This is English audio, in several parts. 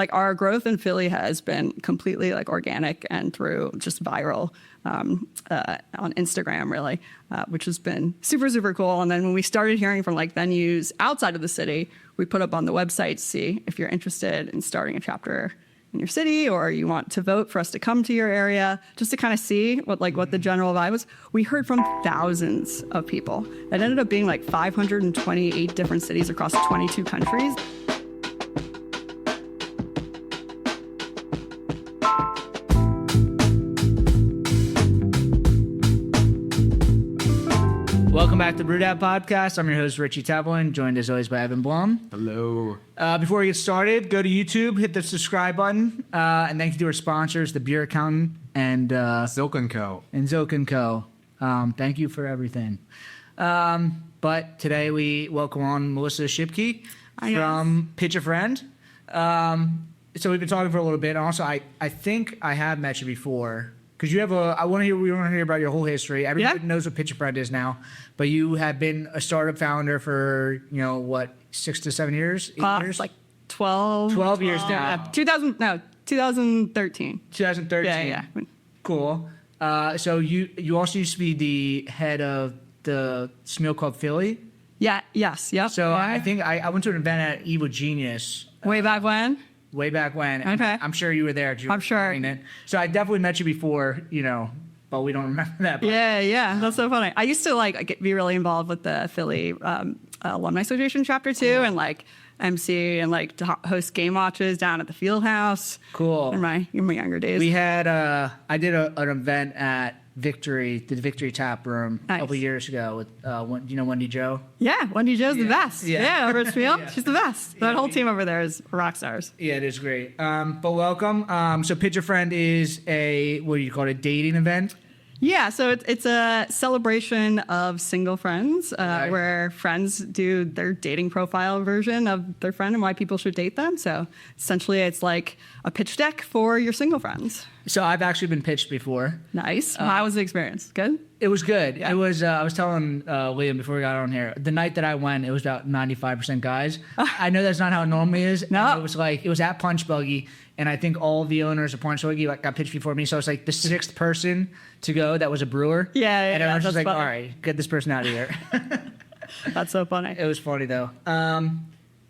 like our growth in Philly has been completely like organic and through just viral on Instagram, really, which has been super, super cool. And then when we started hearing from like venues outside of the city, we put up on the website to see if you're interested in starting a chapter in your city or you want to vote for us to come to your area, just to kind of see what the general vibe was. We heard from thousands of people. It ended up being like 528 different cities across 22 countries. Welcome back to Brew That Podcast. I'm your host, Richie Tevlin, joined as always by Evan Blum. Hello. Before we get started, go to YouTube, hit the subscribe button, and thank you to our sponsors, The Beer Accountant and Silk & Co. And Silk & Co. Thank you for everything. But today we welcome on Melissa Schipke from Pitch a Friend. So we've been talking for a little bit. Also, I think I have met you before. Because we want to hear about your whole history. Everybody knows what Pitch a Friend is now, but you have been a startup founder for 6 to 7 years, 8 years, like 12 years now. 2013. 2013. Yeah. Cool. So you also used to be the head of the Smeal Club Philly. Yeah. Yes. Yep. So I think I went to an event at Evil Genius. Way back when. Way back when. Okay. I'm sure you were there. I'm sure. So I definitely met you before, but we don't remember that. Yeah. That's so funny. I used to be really involved with the Philly Alumni Association chapter too, and MC and to host game watches down at the Field House. Cool. In my younger days. We had I did an event at the Victory Tap Room a couple years ago with Wendy Jo? Yeah, Wendy Jo's the best. Yeah, over at Smeal, she's the best. That whole team over there is rock stars. Yeah, it is great. But welcome. So Pitch a Friend is a dating event? Yeah, so it's a celebration of single friends where friends do their dating profile version of their friend and why people should date them. So essentially it's like a pitch deck for your single friends. So I've actually been pitched before. Nice. How was the experience? Good? It was good. Yeah. It was. I was telling Liam before we got on here, the night that I went, it was about 95% guys. I know that's not how it normally is. No. It was at Punch Buggy, and I think all the owners of Punch Buggy got pitched before me. So I was like the sixth person to go that was a brewer. Yeah. And I was just like, funny. all right, get this person out of here. That's so funny. It was funny though.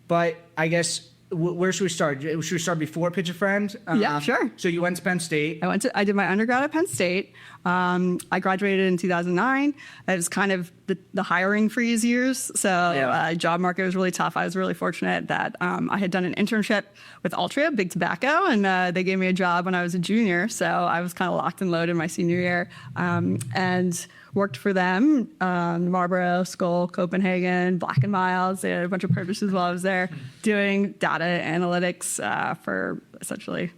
But I guess. Where should we start? Should we start before Pitch a Friend? Yeah, sure. So you went to Penn State. I did my undergrad at Penn State. I graduated in 2009. It was kind of the hiring freeze years. So job market was really tough. I was really fortunate that I had done an internship with Altria, Big Tobacco, and they gave me a job when I was a junior. So I was kind of locked and loaded my senior year. And worked for them, Marlboro, Skoal, Copenhagen, Black & Miles. They had a bunch of purchases while I was there, doing data analytics for essentially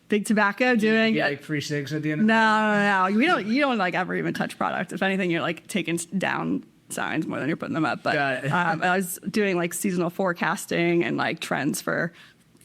Big Tobacco. Doing like free cigs at the end. No. You don't ever even touch product. If anything, you're taking down signs more than you're putting them up. But I was doing seasonal forecasting and trends for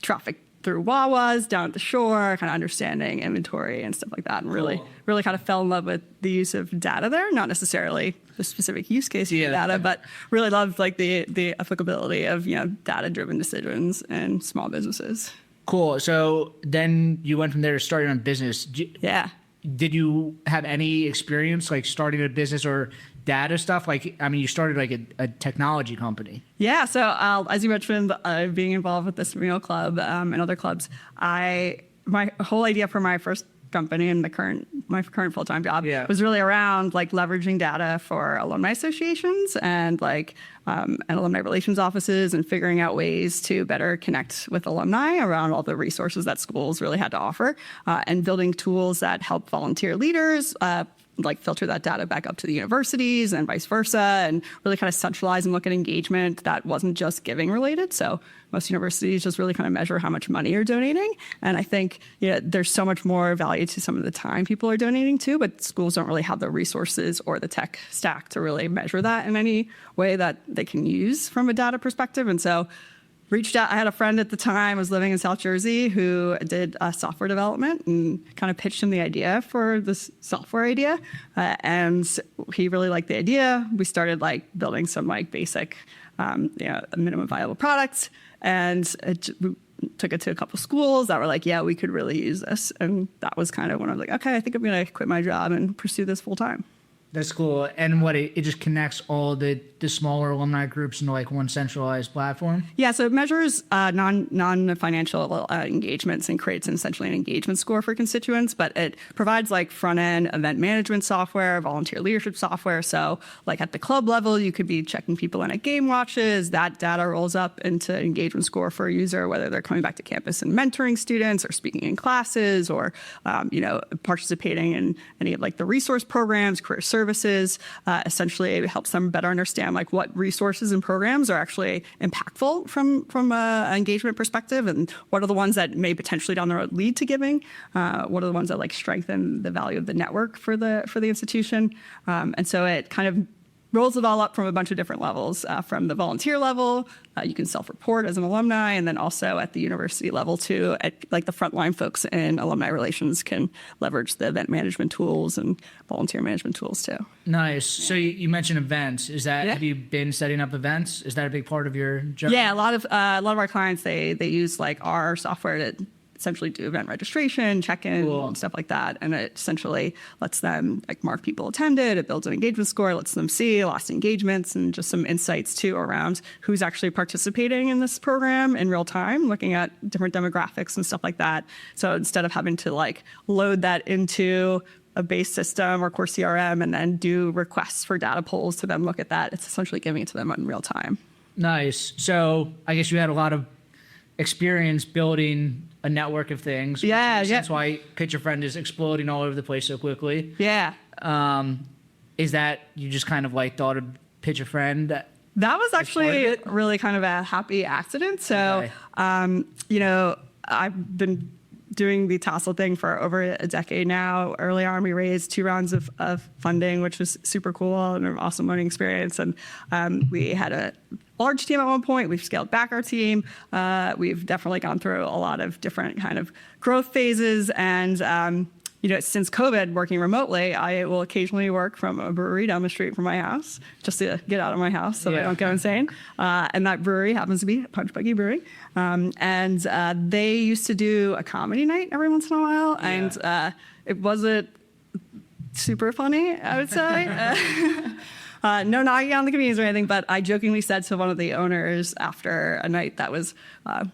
traffic through Wawas down at the shore, kind of understanding inventory and stuff like that, and really kind of fell in love with the use of data there. Not necessarily the specific use case of data, but really loved the applicability of data-driven decisions in small businesses. Cool. So then you went from there to start your own business. Yeah. Did you have any experience starting a business or data stuff? You started a technology company. Yeah. So as you mentioned, being involved with the Smeal Club and other clubs, my whole idea for my first company and my current full-time job was really around leveraging data for alumni associations and alumni relations offices and figuring out ways to better connect with alumni around all the resources that schools really had to offer, and building tools that help volunteer leaders filter that data back up to the universities and vice versa, and really kind of centralize and look at engagement that wasn't just giving related. So most universities just really kind of measure how much money you're donating. And I think there's so much more value to some of the time people are donating to, but schools don't really have the resources or the tech stack to really measure that in any way that they can use from a data perspective. And so reached out. I had a friend at the time, was living in South Jersey, who did software development, and kind of pitched him the idea for this software idea. And he really liked the idea. We started building some basic, minimum viable products. And took it to a couple schools that were like, yeah, we could really use this. And that was kind of when I was like, okay, I think I'm going to quit my job and pursue this full time. That's cool. And it just connects all the smaller alumni groups into like one centralized platform? Yeah, so it measures non-financial engagements and creates essentially an engagement score for constituents, but it provides like front-end event management software, volunteer leadership software. So like at the club level, you could be checking people in at game watches. That data rolls up into engagement score for a user, whether they're coming back to campus and mentoring students or speaking in classes or, participating in any of like the resource programs, career services. Essentially, it helps them better understand like what resources and programs are actually impactful from an engagement perspective, and what are the ones that may potentially down the road lead to giving. What are the ones that like strengthen the value of the network for the institution. And so it kind of rolls it all up from a bunch of different levels. From the volunteer level, you can self-report as an alumni, and then also at the university level too, at like the frontline folks in alumni relations can leverage the event management tools and volunteer management tools too. Nice. So you mentioned events. Is that have you been setting up events? Is that a big part of your job? Yeah, a lot of our clients they use like our software to essentially do event registration, check-in, and stuff like that. And it essentially lets them like mark people attended. It builds an engagement score, lets them see lost engagements, and just some insights too around who's actually participating in this program in real time, looking at different demographics and stuff like that. So instead of having to like load that into a base system or core CRM and then do requests for data polls to then look at that, it's essentially giving it to them in real time. Nice. So I guess you had a lot of experience building a network of things. Yeah. That's why Pitch a Friend is exploding all over the place so quickly. Yeah. Is that you just kind of like thought of Pitch a Friend? That was actually really kind of a happy accident. So, I've been doing the Tassel thing for over a decade now. Early on, we raised 2 rounds of funding, which was super cool and an awesome learning experience. And we had a large team at one point. We've scaled back our team. We've definitely gone through a lot of different kind of growth phases. And, since COVID, working remotely, I will occasionally work from a brewery down the street from my house just to get out of my house so I don't go insane. And that brewery happens to be Buggy Brewing. And they used to do a comedy night every once in a while. Yeah. And it wasn't super funny, I would say. No knocking on the comedians or anything, but I jokingly said to one of the owners after a night that was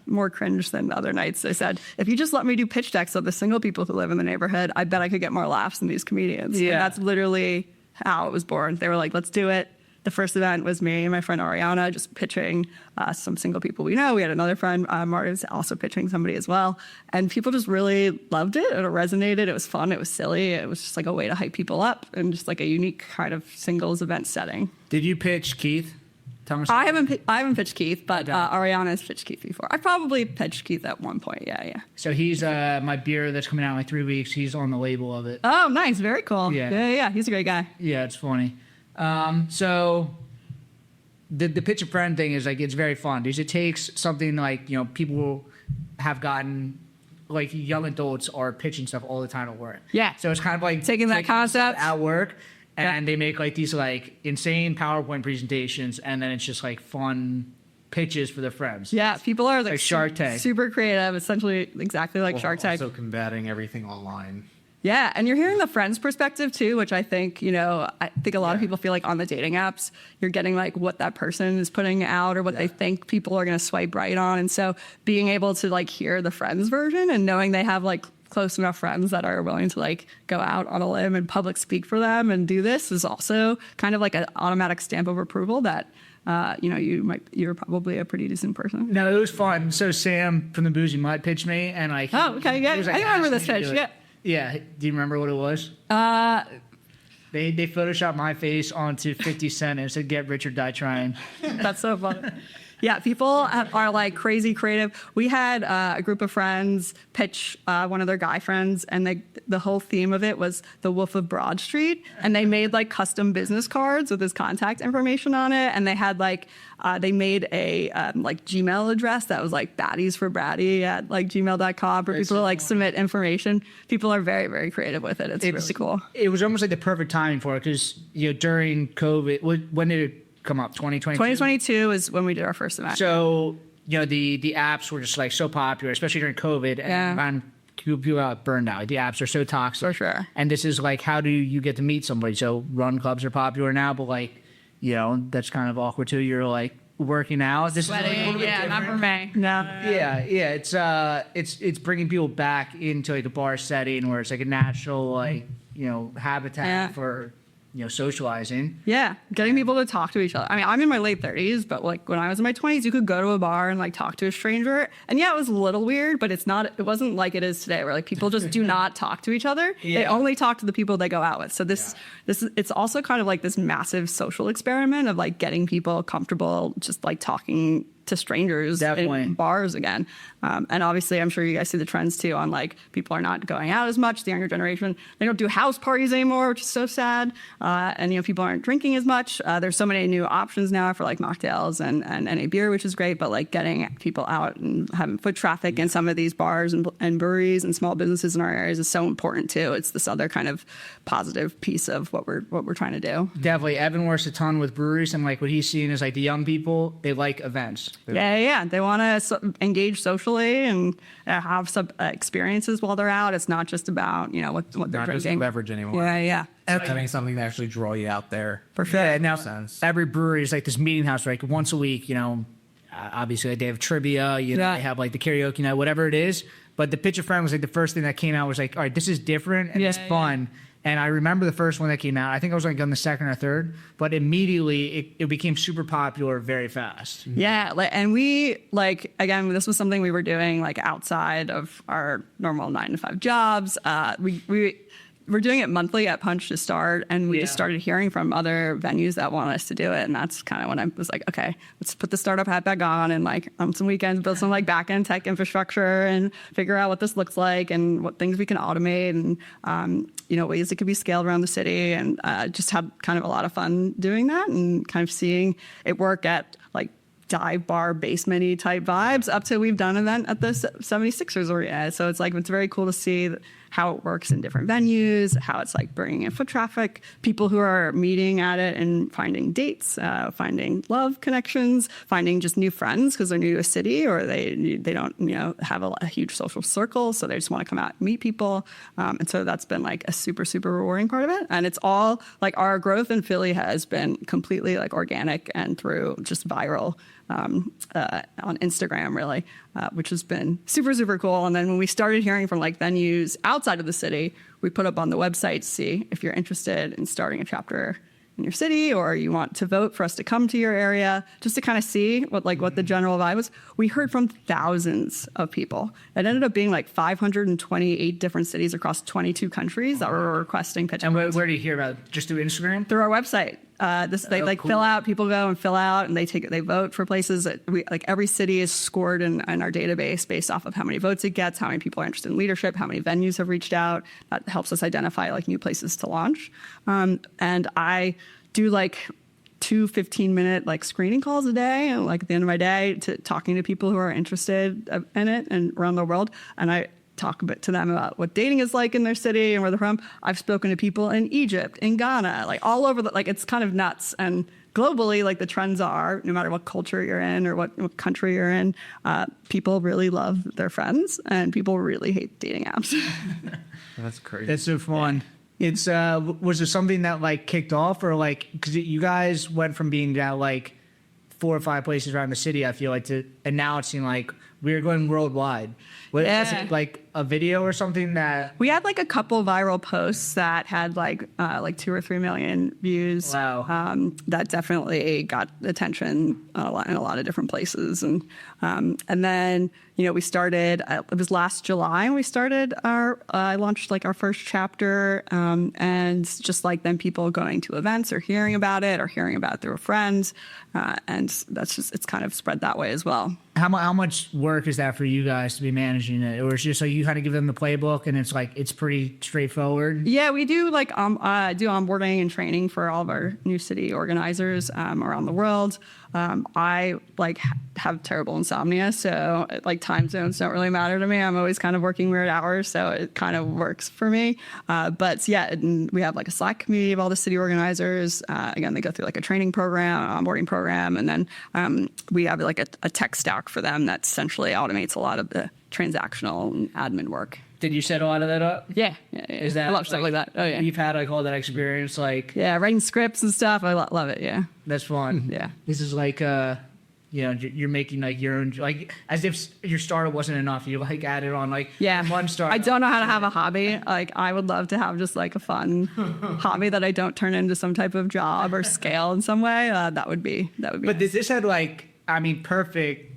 more cringe than other nights, I said, if you just let me do pitch decks of the single people who live in the neighborhood, I bet I could get more laughs than these comedians. Yeah. And that's literally how it was born. They were like, let's do it. The first event was me and my friend Ariana just pitching some single people we know. We had another friend, Marty's, also pitching somebody as well. And people just really loved it. It resonated. It was fun. It was silly. It was just like a way to hype people up and just like a unique kind of singles event setting. Did you pitch Keith? I haven't pitched Keith, but Ariana's pitched Keith before. I probably pitched Keith at one point. Yeah. So he's my beer that's coming out in like 3 weeks. He's on the label of it. Oh, nice. Very cool. Yeah. He's a great guy. Yeah, it's funny. So the Pitch a Friend thing is like, it's very fun because it takes something like, people have gotten like young adults are pitching stuff all the time at work. Yeah. So it's kind of like taking that concept at work and they make like these like insane PowerPoint presentations and then it's just like fun pitches for their friends. Yeah. People are like Shark Tank. Super creative, essentially exactly like Shark Tank. Also combating everything online. Yeah, and you're hearing the friends' perspective too, which I think a lot of people feel like on the dating apps, you're getting like what that person is putting out or what they think people are going to swipe right on. And so being able to like hear the friends version and knowing they have like close enough friends that are willing to like go out on a limb and public speak for them and do this is also kind of like an automatic stamp of approval that you're probably a pretty decent person. No, it was fun. So Sam from the Boozy Mutt pitched me and like, oh, okay, yeah, I remember this pitch, yeah. Yeah. Do you remember what it was? They photoshopped my face onto 50 Cent and said, "Get rich or die trying." That's so funny. Yeah, people are like crazy creative. We had a group of friends pitch one of their guy friends, and the whole theme of it was the Wolf of Broad Street, and they made like custom business cards with his contact information on it, and they had like they made a like Gmail address that was like baddiesforbratty at like gmail.com for people to like submit information. People are very, very creative with it. It's really cool. It was almost like the perfect timing for it because during COVID, when did it come up? 2022? 2022 is when we did our first event. So the apps were just like so popular, especially during COVID, and people got burned out. The apps are so toxic. For sure. And this is like, how do you get to meet somebody? So run clubs are popular now, but like, that's kind of awkward too. You're like working out. This Sweating, is like a little bit different. not for me. No. Yeah. It's bringing people back into like a bar setting where it's like a natural like habitat for socializing. Yeah, getting people to talk to each other. I mean, I'm in my late 30s, but like when I was in my 20s, you could go to a bar and like talk to a stranger. And yeah, it was a little weird, but it wasn't like it is today where like people just do not talk to each other. Yeah. They only talk to the people they go out with. So it's also kind of like this massive social experiment of like getting people comfortable just like talking to strangers in bars again. And obviously, I'm sure you guys see the trends too on like people are not going out as much. The younger generation, they don't do house parties anymore, which is so sad. And people aren't drinking as much. There's so many new options now for like mocktails and NA beer, which is great. But like getting people out and having foot traffic in some of these bars and breweries and small businesses in our areas is so important too. It's this other kind of positive piece of what we're trying to do. Definitely, Evan works a ton with breweries, and like what he's seeing is like the young people, they like events. Yeah. They want to engage socially and have some experiences while they're out. It's not just about what they're drinking. Not just a beverage anymore. Yeah. It's having something to actually draw you out there. For sure. Yeah, now every brewery is like this meeting house, like once a week. Obviously like, they have trivia. They have like the karaoke night, whatever it is. But the Pitch a Friend was like the first thing that came out was like, all right, this is different and it's fun. And I remember the first one that came out. I think I was like on the second or third, but immediately it became super popular very fast. Yeah, and we again, this was something we were doing like outside of our normal 9-to-5 jobs. We're doing it monthly at Punch to start, and we just started hearing from other venues that want us to do it, and that's kind of when I was like, okay, let's put the startup hat back on and like on some weekends build some like back-end tech infrastructure and figure out what this looks like and what things we can automate and ways it could be scaled around the city, and just had kind of a lot of fun doing that and kind of seeing it work at like dive bar basement-y type vibes up to we've done an event at the 76ers area. So it's very cool to see how it works in different venues, how it's like bringing in foot traffic, people who are meeting at it and finding dates, finding love connections, finding just new friends because they're new to a city or they don't have a huge social circle, so they just want to come out and meet people. And so that's been like a super, super rewarding part of it. And it's all like our growth in Philly has been completely like organic and through just viral on Instagram, really, which has been super, super cool. And then when we started hearing from like venues outside of the city, we put up on the website to see if you're interested in starting a chapter in your city or you want to vote for us to come to your area, just to kind of see what the general vibe was. We heard from thousands of people. It ended up being like 528 different cities across 22 countries that were requesting pitch. And where do you hear about it? Just through Instagram? Through our website. Cool. Fill out, people go and fill out and they vote for places that every city is scored in our database based off of how many votes it gets, how many people are interested in leadership, how many venues have reached out. That helps us identify like new places to launch. And I do like 2 15-minute like screening calls a day, and like at the end of my day to talking to people who are interested in it and around the world. And I talk a bit to them about what dating is like in their city and where they're from. I've spoken to people in Egypt, in Ghana, like all over it's kind of nuts. And globally, like the trends are, no matter what culture you're in or what country you're in, people really love their friends and people really hate dating apps. That's crazy. That's so fun. It's was there something that like kicked off or like, because you guys went from being down like 4 or 5 places around the city, I feel like, and now it seemed like we're going worldwide. Was it like a video or something that we had like a couple viral posts that had like 2 or 3 million views. Wow. That definitely got attention in a lot of different places. And then, we started, it was last July, and we started I launched like our first chapter, and just like then people going to events or hearing about it through friends. And that's just, it's kind of spread that way as well. How much work is that for you guys to be managing it? Or is it just like you kind of give them the playbook and it's pretty straightforward? Yeah, we do like do onboarding and training for all of our new city organizers around the world. I like have terrible insomnia, so like time zones don't really matter to me. I'm always kind of working weird hours, so it kind of works for me. But yeah, and we have like a Slack community of all the city organizers. Again, they go through like a training program, onboarding program, and then we have like a tech stack for them that essentially automates a lot of the transactional and admin work. Did you set a lot of that up? Yeah. Is that I love stuff like that. Oh yeah. You've had like all that experience, like Yeah, writing scripts and stuff. I love it. Yeah. that's fun. Yeah. This is like you're making like your own, like as if your startup wasn't enough. You like added on like one startup. I don't know how to have a hobby. Like I would love to have just like a fun hobby that I don't turn into some type of job or scale in some way. That would be. But nice. this had like, I mean, perfect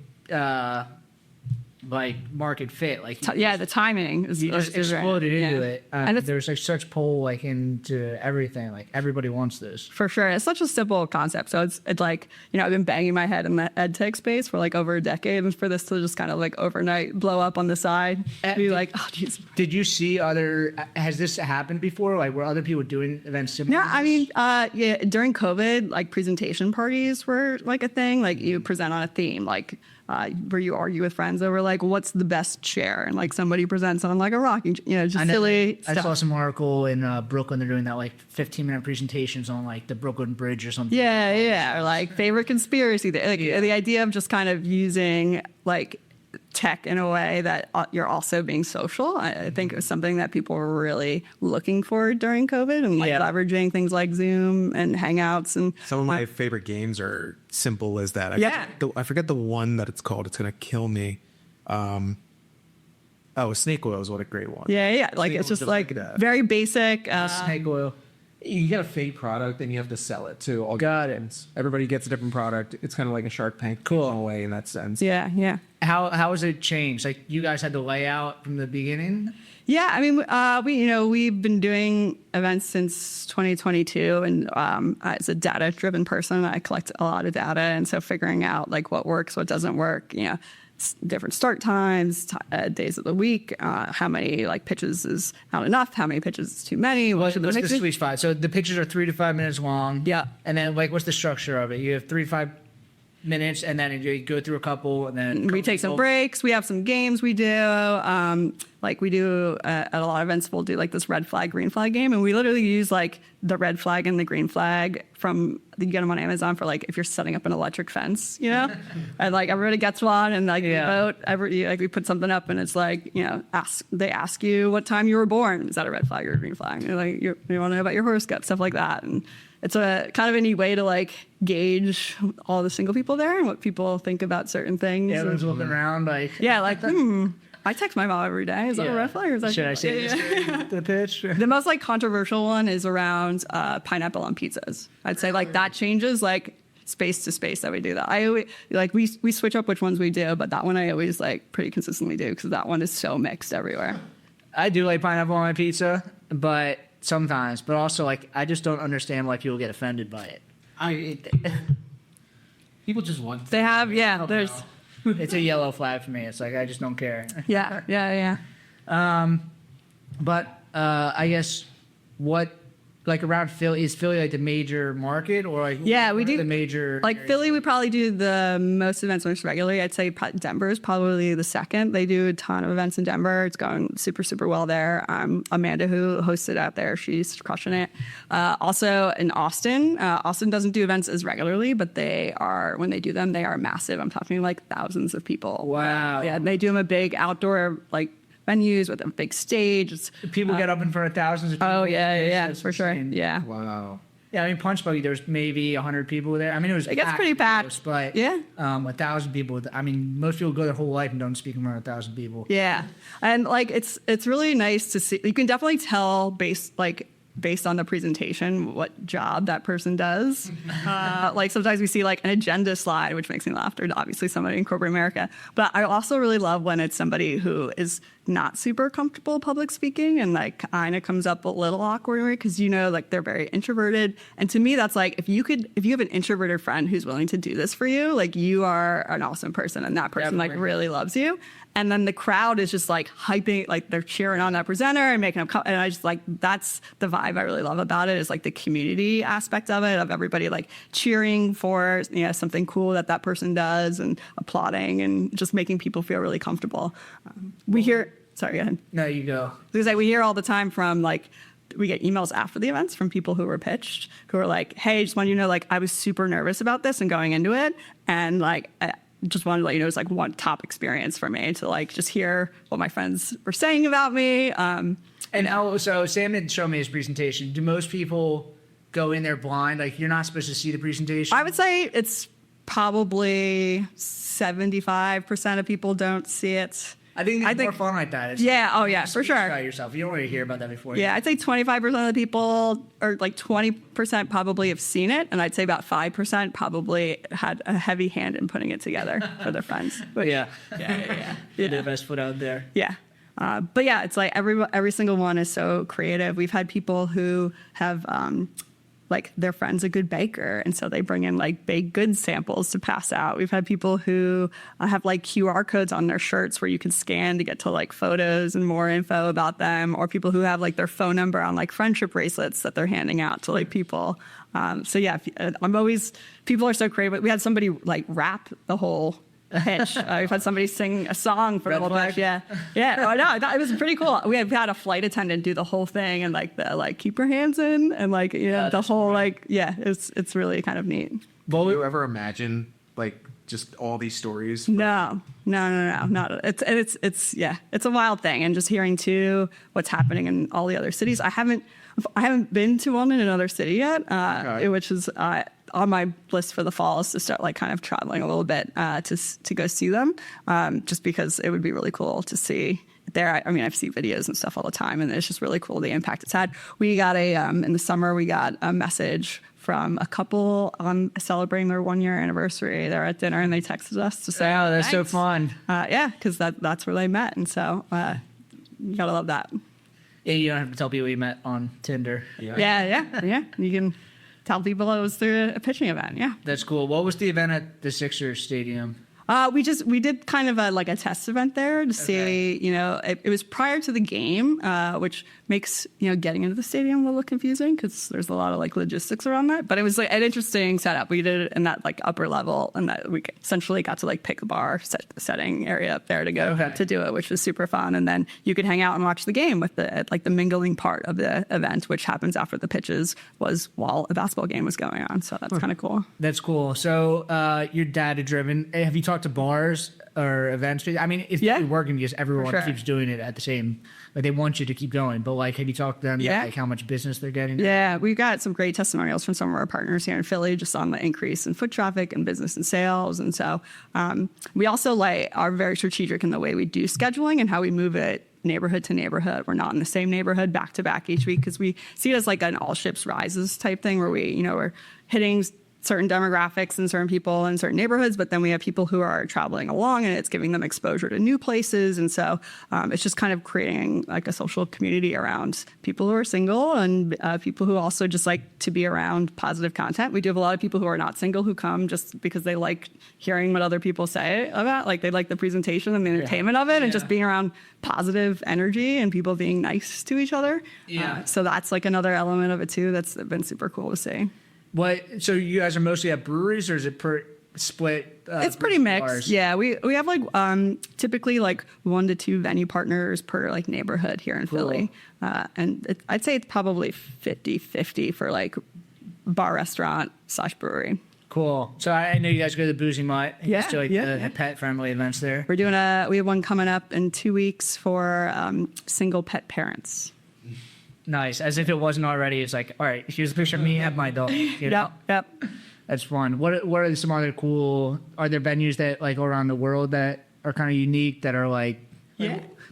like market fit. Like The timing is you just is right. exploded into Yeah. it. And There's like such pull like into everything. Like everybody wants this. For sure. It's such a simple concept. So it's like, I've been banging my head in the ed tech space for like over a decade. And for this to just kind of like overnight blow up on the side, be like, oh, geez. Did you see has this happened before? Like were other people doing events similar? Yeah, I mean, during COVID, like presentation parties were like a thing. Like you present on a theme, like where you argue with friends over like what's the best chair, and like somebody presents on like a rocking, just silly I stuff. saw some article in Brooklyn. They're doing that like 15-minute presentations on like the Brooklyn Bridge or something. Yeah, or like favorite conspiracy. Like the idea of just kind of using like tech in a way that you're also being social. I think it was something that people were really looking for during COVID, and like leveraging things like Zoom and Hangouts. And Some of my favorite games are simple as that. I forget the one that it's called. It's gonna kill me. Snake oil is what a great one. Yeah. Like Snake it's oil just like that. very basic. Snake oil. You get a fake product and you have to sell it too. Got it. Everybody gets a different product. It's kind of like a Shark Tank Cool. in a way in that sense. Yeah. How has it changed? Like you guys had the layout from the beginning. Yeah, I mean, we've been doing events since 2022, and as a data-driven person, I collect a lot of data, and so figuring out like what works, what doesn't work, different start times, days of the week, how many like pitches is not enough, how many pitches is too many. What's the sweet spot? So the pictures are 3 to 5 minutes long. Yeah. And then like, what's the structure of it? You have 3 to 5 minutes, and then you go through a couple, and then We take some breaks. We have some games we do. Like we do at a lot of events, we'll do like this red flag, green flag game. And we literally use like the red flag and the green flag you get them on Amazon for like if you're setting up an electric fence, and like everybody gets one, and like you vote. Like we put something up, and it's like, they ask you what time you were born. Is that a red flag or a green flag? You're like, you want to know about your horoscope, stuff like that. And it's a kind of a neat way to like gauge all the single people there and what people think about certain things. Yeah, everyone's looking around like. Yeah, like, I text my mom every day. Is that a red flag or is that Should I say the pitch? The most like controversial one is around pineapple on pizzas. I'd say like that changes like space to space that we do that. I always like we switch up which ones we do, but that one I always like pretty consistently do because that one is so mixed everywhere. I do like pineapple on my pizza, but sometimes, but also like I just don't understand why people get offended by it. People just want. They have there's. It's a yellow flag for me. It's like I just don't care. Yeah. But I guess what like around Philly is Philly like the major market or like we do the major like areas? Philly. We probably do the most events most regularly. I'd say Denver is probably the second. They do a ton of events in Denver. It's going super well there. Amanda, who hosted out there, she's crushing it. Also in Austin. Austin doesn't do events as regularly, but when they do them, they are massive. I'm talking like thousands of people. Wow. Yeah, they do them a big outdoor like venues with a big stage. People get up in front of thousands of people. Oh yeah, That's for sure. insane. Yeah. Wow. Yeah, I mean Punch Buggy, there's maybe 100 people there. I mean it gets pretty packed. But Yeah. 1,000 people. I mean most people go their whole life and don't speak in front of 1,000 people. Yeah, and like it's really nice to see. You can definitely tell based on the presentation what job that person does. Like sometimes we see like an agenda slide, which makes me laugh. There's obviously somebody in corporate America, but I also really love when it's somebody who is not super comfortable public speaking and like kind of comes up a little awkwardly because like they're very introverted. And to me, that's like if you have an introverted friend who's willing to do this for you, like you are an awesome person, and that person like really loves you. and then the crowd is just like hyping, like they're cheering on that presenter and making them and I just like, that's the vibe I really love about it, is like the community aspect of it, of everybody like cheering for, you know, something cool that person does and applauding and just making people feel really comfortable. We hear, sorry, go ahead. No, you go. Because like we hear all the time from like, we get emails after the events from people who were pitched who are like, hey, just want you to know, like, I was super nervous about this and going into it. And like, I just wanted to let you know, it's like one top experience for me to like just hear what my friends were saying about me. And so Sam didn't show me his presentation. Do most people go in there blind? Like, you're not supposed to see the presentation? I would say it's probably 75% of people don't see it. I think it's more fun like that. For sure. Try yourself. You don't really hear about that before. Yeah, I'd say 25% of the people, or like 20% probably have seen it, and I'd say about 5% probably had a heavy hand in putting it together for their friends. But yeah. The best foot out there. Yeah. But yeah, it's like every single one is so creative. We've had people who have like their friend's a good baker, and so they bring in like baked goods samples to pass out. We've had people who have like QR codes on their shirts where you can scan to get to like photos and more info about them, or people who have like their phone number on like friendship bracelets that they're handing out to like people. So yeah, people are so creative. We had somebody like rap the whole pitch. We've had somebody sing a song for the whole pitch. Yeah. Oh no, it was pretty cool. We had a flight attendant do the whole thing, and like the like keep your hands in, and like the whole like it's really kind of neat. Well, do you ever imagine like just all these stories? No, not it's a wild thing, and just hearing too what's happening in all the other cities. I haven't been to one in another city yet, which is on my list for the fall, is to start like kind of traveling a little bit to go see them, just because it would be really cool to see there. I mean, I've seen videos and stuff all the time, and it's just really cool the impact it's had. We got in the summer we got a message from a couple celebrating their 1-year anniversary. They're at dinner and they texted us to say, "Oh, that's thanks." So fun." Because that's where they met, and so you gotta love that. Yeah, you don't have to tell people you met on Tinder. Yeah. You can tell people it was through a pitching event. Yeah, that's cool. What was the event at the Sixers Stadium? We did kind of a test event there to see, it was prior to the game, which makes, getting into the stadium a little confusing because there's a lot of like logistics around that. But it was like an interesting setup. We did it in that like upper level, and that we essentially got to like pick the bar setting area up there to go to do it, which was super fun. And then you could hang out and watch the game with the mingling part of the event, which happens after the pitches, was while a basketball game was going on. So that's kind of cool. That's cool. So you're data driven. Have you talked to bars or events? I mean, it's working because everyone keeps doing it at the same, like they want you to keep going, but like, have you talked to them like how much business they're getting? Yeah, we've got some great testimonials from some of our partners here in Philly just on the increase in foot traffic and business and sales. And so we also are very strategic in the way we do scheduling and how we move it neighborhood to neighborhood. We're not in the same neighborhood back to back each week because we see it as like an all ships rises type thing where we're hitting certain demographics and certain people in certain neighborhoods, but then we have people who are traveling along and it's giving them exposure to new places. And so it's just kind of creating like a social community around people who are single and people who also just like to be around positive content. We do have a lot of people who are not single who come just because they like hearing what other people say about, like they like the presentation and the entertainment of it and just being around positive energy and people being nice to each other. So that's like another element of it too that's been super cool to see. So you guys are mostly at breweries, or is it split? It's pretty mixed. Bars? Yeah, we have like typically like 1 to 2 venue partners per like neighborhood here in Philly, and I'd say it's probably 50-50 for like bar restaurant / brewery. Cool. So I know you guys go to the Boozy Mutt. The pet friendly events there. We have one coming up in 2 weeks for single pet parents. Nice. As if it wasn't already. It's like, all right, here's a picture of me and my dog. Yep. That's fun. What are some other cool? Are there venues that like around the world that are kind of unique that are like?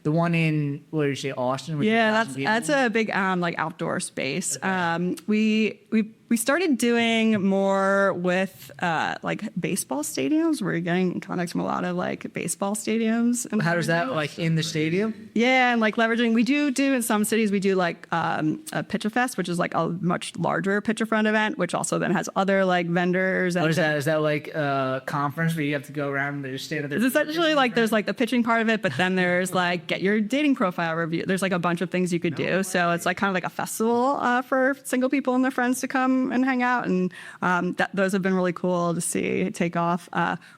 the one in, what did you say, Austin? with Yeah, 2,000 that's people? a big like outdoor space. We started doing more with like baseball stadiums. We're getting in contact from a lot of like baseball stadiums. And How does that, like, in the stadium? yeah, and like leveraging, we do in some cities, we do like a Pitcher Fest, which is like a much larger pitcher friend event, which also then has other like vendors. And What is that? Is that like a conference where you have to go around and just stand at the... It's essentially like there's like the pitching part of it, but then there's like get your dating profile review. There's like a bunch of things you could do. So it's like kind of like a festival for single people and their friends to come and hang out. And those have been really cool to see take off.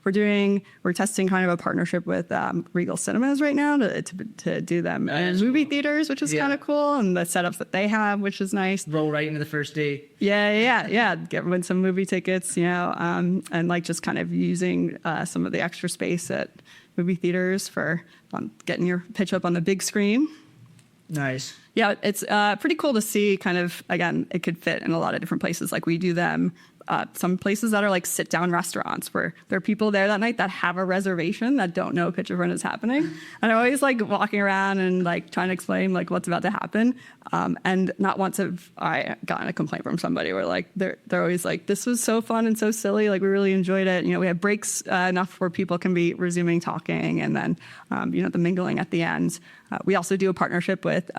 We're testing kind of a partnership with Regal Cinemas right now to do them in movie theaters, which is kind of cool. And the setups that they have, which is nice. Roll right into the first date. Yeah. Win some movie tickets, and like just kind of using some of the extra space at movie theaters for getting your pitch up on the big screen. Nice. Yeah, it's pretty cool to see kind of, again, it could fit in a lot of different places. Like we do them, some places that are like sit-down restaurants where there are people there that night that have a reservation that don't know Pitch Run is happening. And I'm always like walking around and like trying to explain like what's about to happen. And not once have I gotten a complaint from somebody where like they're always like, this was so fun and so silly. Like we really enjoyed it. We have breaks enough where people can be resuming talking and then, the mingling at the end. We also do a partnership with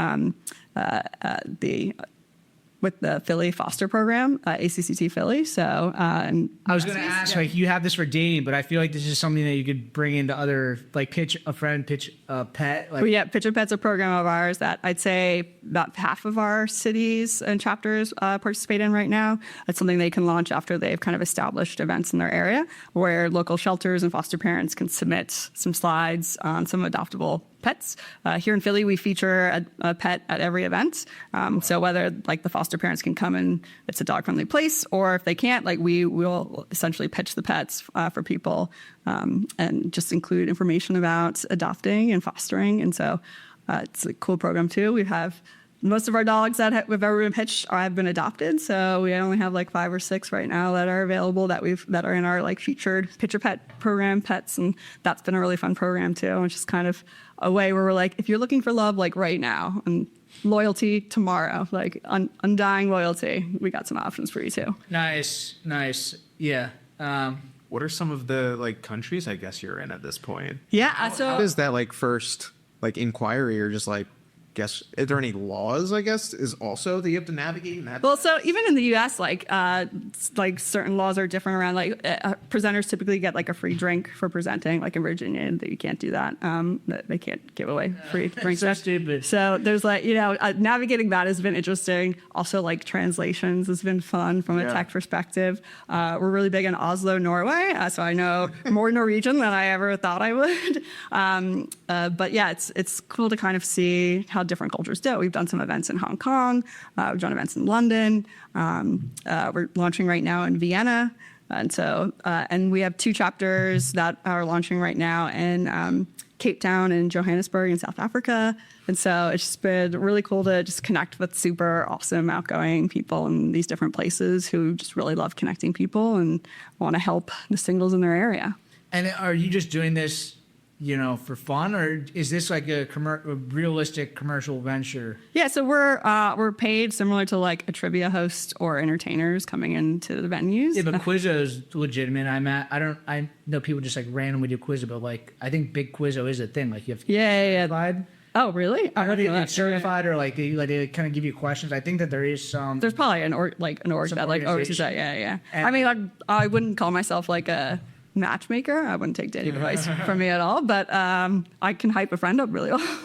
the Philly foster program, ACCT Philly. So, I was going to ask, like, you have this for dating, but I feel like this is something that you could bring into other, like, pitch a pet. Like, Pitch a Pet's a program of ours that I'd say about half of our cities and chapters participate in right now. It's something they can launch after they've kind of established events in their area where local shelters and foster parents can submit some slides on some adoptable pets. Here in Philly, we feature a pet at every event. So whether like the foster parents can come and it's a dog-friendly place, or if they can't, like we will essentially pitch the pets for people and just include information about adopting and fostering. And so it's a cool program too. We have most of our dogs that we've ever been pitched have been adopted. So we only have like 5 or 6 right now that are available that are in our like featured Pitcher Pet program pets. And that's been a really fun program too, which is kind of a way where we're like, if you're looking for love, like right now and loyalty tomorrow, like undying loyalty, we got some options for you too. Nice. Yeah. What are some of the like countries I guess you're in at this point? Yeah. So how is that like first like inquiry or just like, guess, are there any laws, I guess, is also that you have to navigate in that? Well, so even in the U.S., like certain laws are different around, like presenters typically get like a free drink for presenting, like in Virginia, you can't do that. They can't give away free drinks. So stupid. So there's like, navigating that has been interesting. Also like translations has been fun from a tech perspective. We're really big in Oslo, Norway. So I know more Norwegian than I ever thought I would. But yeah, it's cool to kind of see how different cultures do it. We've done some events in Hong Kong. We've done events in London. We're launching right now in Vienna. And so, and we have 2 chapters that are launching right now in Cape Town and Johannesburg in South Africa. And so it's just been really cool to just connect with super awesome, outgoing people in these different places who just really love connecting people and want to help the singles in their area. And are you just doing this, for fun, or is this like a realistic commercial venture? Yeah, so we're paid similar to like a trivia host or entertainers coming into the venues. Yeah, but Quizzo is legitimate. I know people just like randomly do Quizzo, but like I think big Quizzo is a thing. Like you have to get certified. Oh, really? I heard it's certified, or like they kind of give you questions. I think that there is some. There's probably an org that like oversees that. Yeah. I mean, I wouldn't call myself like a matchmaker. I wouldn't take any advice from me at all, but I can hype a friend up really well.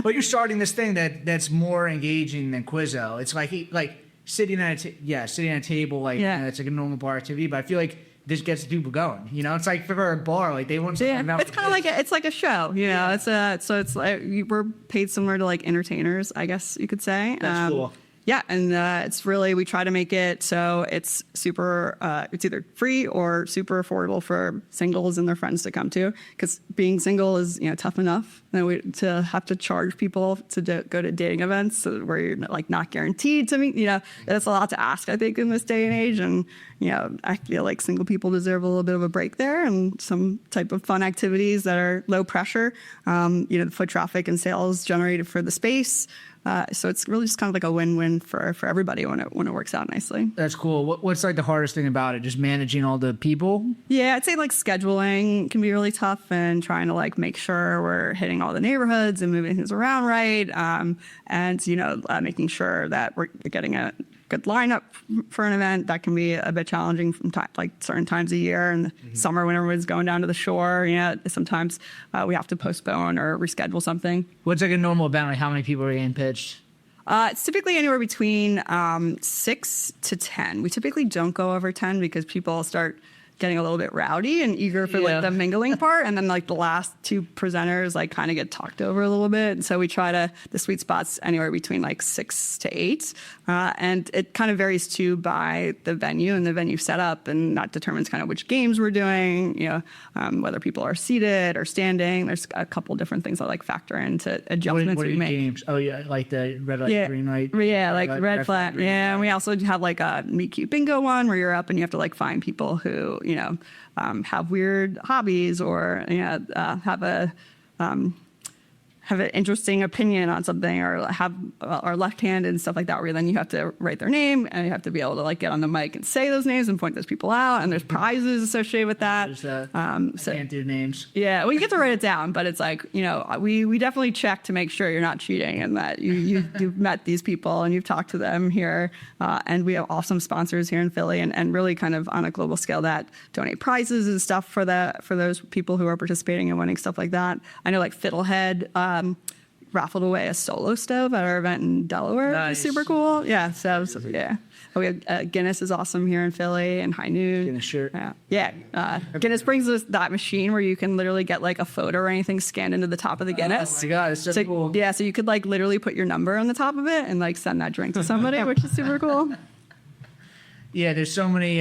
But you're starting this thing that's more engaging than Quizzo. It's like sitting at a table, like it's like a normal bar activity, but I feel like this gets people going. It's like for a bar, like they want. It's kind of like it's like a show. It's like we're paid similar to like entertainers, I guess you could say. That's cool. Yeah, and it's really, we try to make it so it's super, it's either free or super affordable for singles and their friends to come to. Because being single is, tough enough. And to have to charge people to go to dating events where you're like not guaranteed to meet, that's a lot to ask, I think, in this day and age. And, I feel like single people deserve a little bit of a break there and some type of fun activities that are low pressure. The foot traffic and sales generated for the space. So it's really just kind of like a win-win for everybody when it works out nicely. That's cool. What's like the hardest thing about it? Just managing all the people? Yeah, I'd say like scheduling can be really tough, and trying to like make sure we're hitting all the neighborhoods and moving things around right. And making sure that we're getting a good lineup for an event that can be a bit challenging from like certain times of year. In the summer, when everyone's going down to the shore, sometimes we have to postpone or reschedule something. What's like a normal event? Like how many people are getting pitched? It's typically anywhere between 6 to 10. We typically don't go over 10 because people start getting a little bit rowdy and eager for like the mingling part, and then like the last two presenters like kind of get talked over a little bit. And so we try to, the sweet spot's anywhere between like 6 to 8, and it kind of varies too by the venue and the venue setup, and that determines kind of which games we're doing, whether people are seated or standing. There's a couple different things that like factor into adjustments what are we make. Games? Oh yeah, like the red light, green light. Yeah, like red flag. Yeah, and we also have like a meet cute bingo one where you're up and you have to like find people who have weird hobbies or have an interesting opinion on something, or have are left-handed and stuff like that, where then you have to write their name and you have to be able to like get on the mic and say those names and point those people out, and there's prizes associated with that. So can't do names. Yeah, well, you get to write it down, but it's like, we definitely check to make sure you're not cheating and that you've met these people and you've talked to them here. And we have awesome sponsors here in Philly and really kind of on a global scale that donate prizes and stuff for those people who are participating and winning stuff like that. I know like Fiddlehead raffled away a solo stove at our event in Delaware. Nice. Which is super cool. Yeah, so yeah. We have Guinness is awesome here in Philly and High Noon. Guinness shirt. Yeah. Guinness brings us that machine where you can literally get like a photo or anything scanned into the top of the Guinness. Oh my God, it's so cool. Yeah, so you could like literally put your number on the top of it and like send that drink to somebody, which is super cool. Yeah, there's so many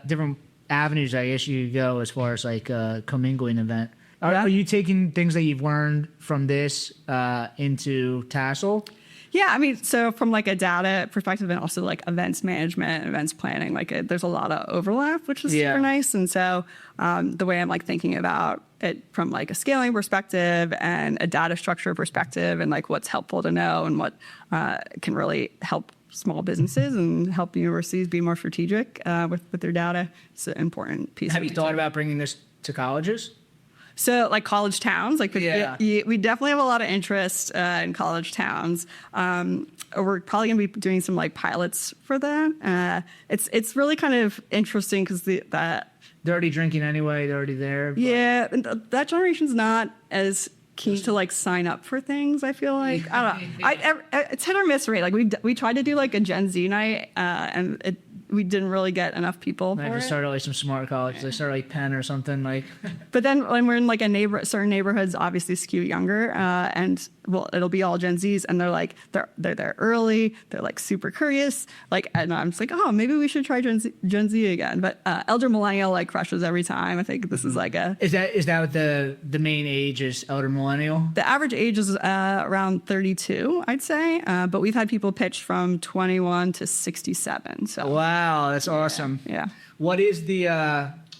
different avenues I guess you could go as far as like a commingling event. Are you taking things that you've learned from this into Tassel? Yeah, I mean, so from like a data perspective and also like events management, events planning, there's a lot of overlap, which is super nice. And so the way I'm like thinking about it from like a scaling perspective and a data structure perspective, and like what's helpful to know and what can really help small businesses and help universities be more strategic with their data, it's an important piece. Have you thought about bringing this to colleges? So like college towns, we definitely have a lot of interest in college towns. We're probably going to be doing some like pilots for that. It's really kind of interesting because they're already drinking anyway. They're already there. But. Yeah, and that generation's not as keen to like sign up for things. I feel like I don't know. It's hit or miss rate. Like we tried to do like a Gen Z night, and we didn't really get enough people. I just started like some smart colleges. I started like Penn or something like. But then when we're in like certain neighborhoods, obviously skew younger, and it'll be all Gen Zs, and they're there early. They're like super curious. And I'm just like, oh, maybe we should try Gen Z again. But elder millennial like crushes every time. I think this is like a. Is that what the main age is? Elder millennial. The average age is around 32, I'd say. But we've had people pitch from 21 to 67. So. Wow, that's awesome. Yeah. What is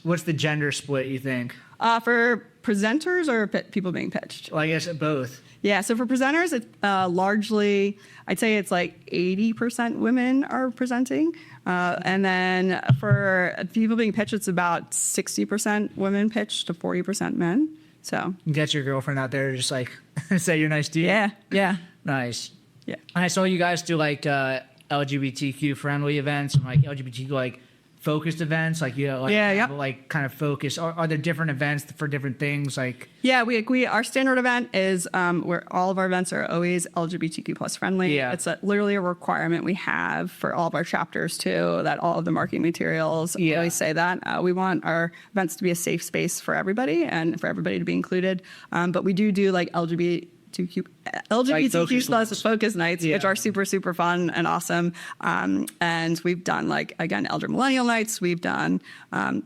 what's the gender split, you think? For presenters or people being pitched? Well, I guess both. Yeah, so for presenters, it's largely, I'd say it's like 80% women are presenting. And then for people being pitched, it's about 60% women pitched to 40% men. So get your girlfriend out there to just like say you're nice to you. Yeah. Nice. Yeah. And I saw you guys do like LGBTQ friendly events and like LGBTQ like focused events, like like kind of focus. Are there different events for different things? Like we our standard event is where all of our events are always LGBTQ plus friendly. Yeah. It's literally a requirement we have for all of our chapters too. That all of the marketing materials always say that we want our events to be a safe space for everybody and for everybody to be included. But we do like LGBT LGBTQ plus focus nights, Yeah. which are super, super fun and awesome. And we've done again, elder millennial nights. We've done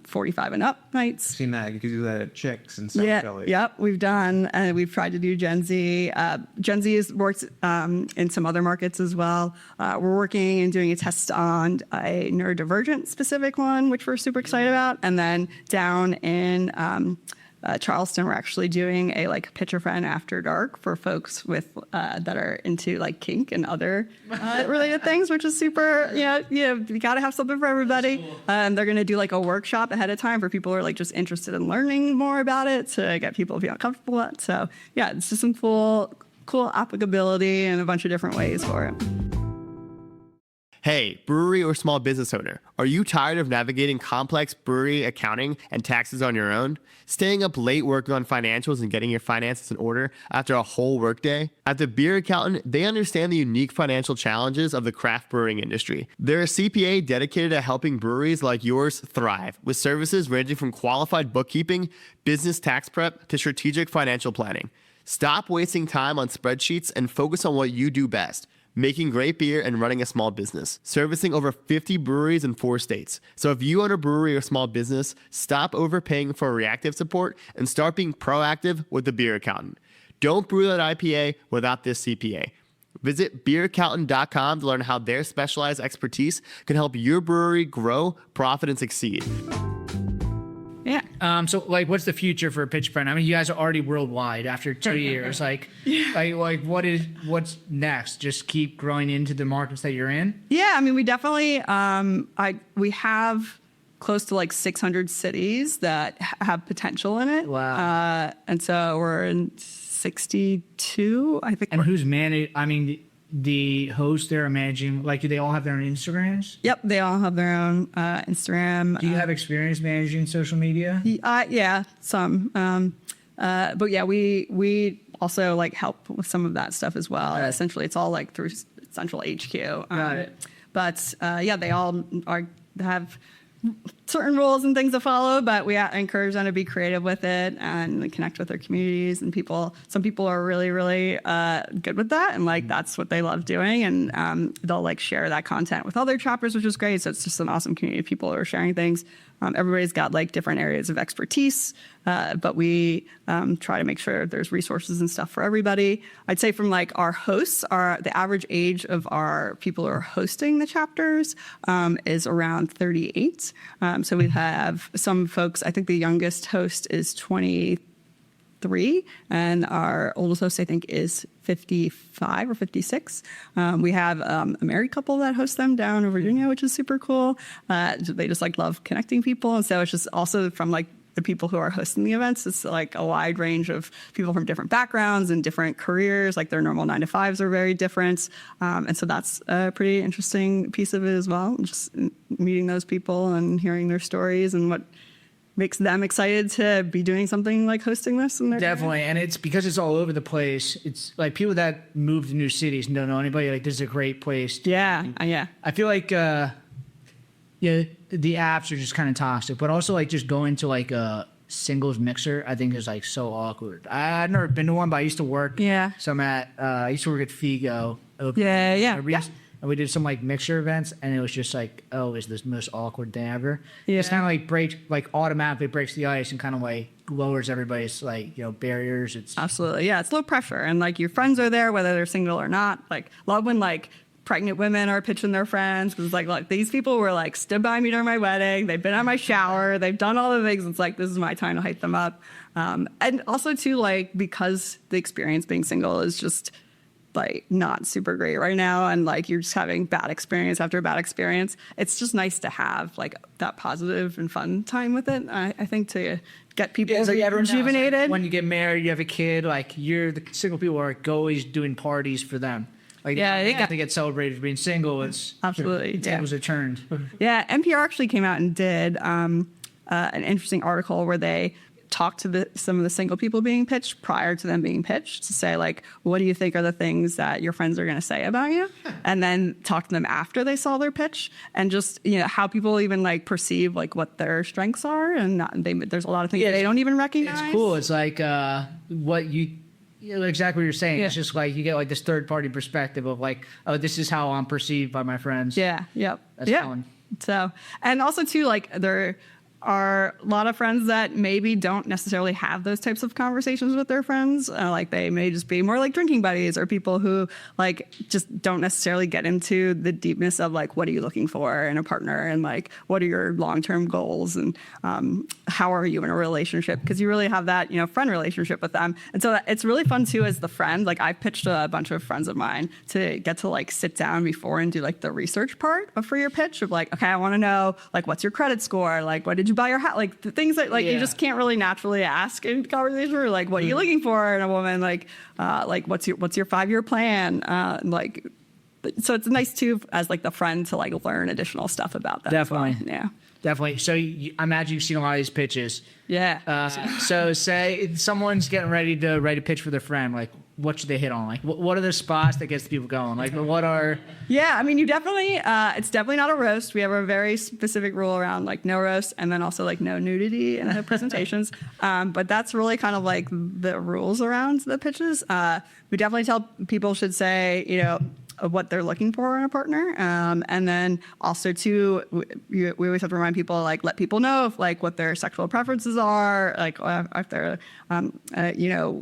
45 and up nights. Seen that. You could do that at Chicks in South Philly. Yep, we've done, and we've tried to do Gen Z. Gen Z has worked in some other markets as well. We're working and doing a test on a neurodivergent specific one, which we're super excited about. And then down in Charleston, we're actually doing a Pitcher Friend After Dark for folks with that are into kink and other related things, which is super. You got to have something for everybody. Cool. They're going to do a workshop ahead of time for people who are just interested in learning more about it to get people to feel comfortable with it. So yeah, it's just some cool applicability in a bunch of different ways for it. Hey, brewery or small business owner, are you tired of navigating complex brewery accounting and taxes on your own? Staying up late working on financials and getting your finances in order after a whole workday? At the Beer Accountant, they understand the unique financial challenges of the craft brewing industry. They're a CPA dedicated to helping breweries like yours thrive, with services ranging from qualified bookkeeping, business tax prep, to strategic financial planning. Stop wasting time on spreadsheets and focus on what you do best: making great beer and running a small business, servicing over 50 breweries in 4 states. So if you own a brewery or small business, stop overpaying for reactive support and start being proactive with the Beer Accountant. Don't brew that IPA without this CPA. Visit beeraccountant.com to learn how their specialized expertise can help your brewery grow, profit, and succeed. Yeah. So what's the future for Pitcher Friend? I mean, you guys are already worldwide after 2 years. What's next? Just keep growing into the markets that you're in? Yeah, I mean, we definitely we have close to 600 cities that have potential in it. Wow. And so we're in 62, I think. And who's managed? I mean, the hosts there are managing. Do they all have their own Instagrams? Yep, they all have their own Instagram. Do you have experience managing social media? Yeah, some. But yeah, we also help with some of that stuff as well. Right. Essentially, it's all through central HQ. Got it. But yeah, they all have certain rules and things to follow, but we encourage them to be creative with it and connect with their communities and people. Some people are really, really good with that, and that's what they love doing, and they'll share that content with other chapters, which is great. So it's just an awesome community of people who are sharing things. Everybody's got different areas of expertise, but we try to make sure there's resources and stuff for everybody. I'd say from our hosts, the average age of our people who are hosting the chapters is around 38. So we have some folks, I think the youngest host is 23, and our oldest host, I think, is 55 or 56. We have a married couple that hosts them down in Virginia, which is super cool. They just love connecting people. And so it's just also from the people who are hosting the events, it's a wide range of people from different backgrounds and different careers. Their normal 9-to-5s are very different. And so that's a pretty interesting piece of it as well. Just meeting those people and hearing their stories and what makes them excited to be doing something like hosting this. In their Definitely. career. And it's because it's all over the place. It's people that move to new cities and don't know anybody, this is a great place. Yeah. I feel the apps are just kind of toxic, but also just going to a singles mixer, I think is so awkward. I've never been to one, but I used to work. Yeah. So I used to work at Figo. Yeah. And we did some mixer events, and it was just it's the most awkward thing ever. Yeah. It's kind of breaks automatically breaks the ice and kind of lowers everybody's barriers. It's Absolutely. Yeah. It's low pressure. And your friends are there, whether they're single or not. Love when pregnant women are pitching their friends, because look, these people were stood by me during my wedding. They've been at my shower. They've done all the things. It's this is my time to hype them up. And also too, because the experience being single is just not super great right now, and you're just having bad experience after bad experience. It's just nice to have that positive and fun time with it. I think to get people rejuvenated. When you get married, you have a kid. You're the single people are always doing parties for them. They get celebrated for being single. It's absolutely tables are turned. Yeah, NPR actually came out and did an interesting article where they talked to some of the single people being pitched prior to them being pitched to say what do you think are the things that your friends are going to say about you, and then talk to them after they saw their pitch, and just how people even perceive what their strengths are, and there's a lot of things they don't even recognize. It's cool. It's what exactly what you're saying. Yeah. It's just like you get like this third party perspective of like, oh, this is how I'm perceived by my friends. Yeah. Yep. That's yeah. fun. So, and also too, like there are a lot of friends that maybe don't necessarily have those types of conversations with their friends. Like they may just be more like drinking buddies, or people who like just don't necessarily get into the deepness of like, what are you looking for in a partner, and like, what are your long-term goals, and how are you in a relationship? Because you really have that, friend relationship with them. And so it's really fun too as the friend. Like I pitched a bunch of friends of mine to get to like sit down before and do like the research part for your pitch of like, okay, I want to know like, what's your credit score? Like, what did you buy your house? Like the things that like you just can't really naturally ask in conversation, or like, what are you looking for in a woman? Like what's your 5-year plan? Like, so it's nice too as like the friend to like learn additional stuff about them. Definitely. As well. Yeah. Definitely. So I imagine you've seen a lot of these pitches. Yeah. So say someone's getting ready to write a pitch for their friend. Like, what should they hit on? Like, what are the spots that gets the people going? Like, what are? Yeah, I mean, you definitely. It's definitely not a roast. We have a very specific rule around like no roast, and then also like no nudity in the presentations. But that's really kind of like the rules around the pitches. We definitely tell people should say, what they're looking for in a partner, and then also too, we always have to remind people, like, let people know if like what their sexual preferences are, like if they're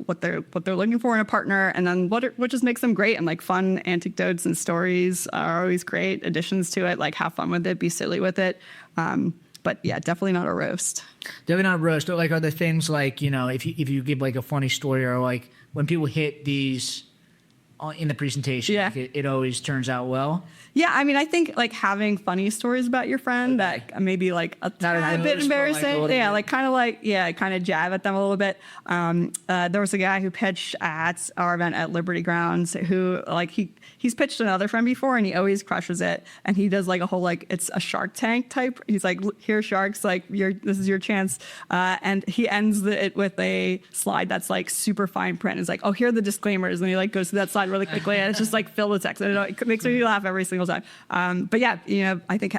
what they're looking for in a partner, and then what just makes them great. And like fun anecdotes and stories are always great additions to it. Like have fun with it, be silly with it. But yeah, definitely not a roast. Definitely not a roast. Like, are there things like, if you give like a funny story, or like when people hit these in the presentation, Yeah. like it always turns out well? Yeah, I mean, I think like having funny stories about your friend that maybe like a tad bit embarrassing. Kind of jab at them a little bit. There was a guy who pitched at our event at Liberty Grounds who like he's pitched another friend before, and he always crushes it. And he does like a whole like it's a Shark Tank type. He's like, here sharks, like this is your chance. And he ends it with a slide that's like super fine print. It's like, oh, here are the disclaimers, and he like goes to that slide really quickly, and it's just like fill the text. And it makes me laugh every single time. But yeah, I think